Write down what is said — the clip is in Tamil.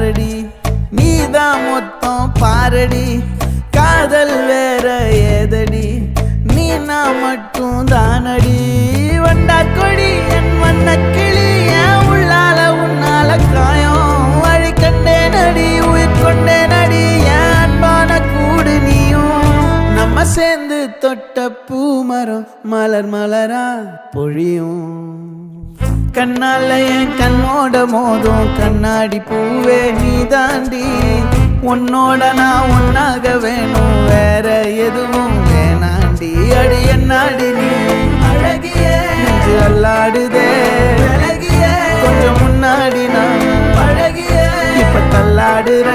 யாரடி நீதான் மொத்தம் பாரடி காதல் வேற ஏதடி நீ நான் மட்டும் தானடி வண்டா கொடி என் வண்ண கிளி என் உள்ளால உன்னால காயம் வழி கண்டே நடி உயிர் கொண்டே நடி என் அன்பான கூடு நீயும் நம்ம சேர்ந்து தொட்ட பூமரம் மலர் மலரா பொழியும் கண்ணால என் கண்ணோட மோதும் கண்ணாடி பூவே நீ தாண்டி உன்னோட நான் ஒன்னாக வேணும் வேற எதுவும் வேணாண்டி அடி என்னாடி நீ அழகிய நெஞ்சு அல்லாடுதே அழகிய கொஞ்சம் முன்னாடி நான் அழகிய இப்ப தள்ளாடுற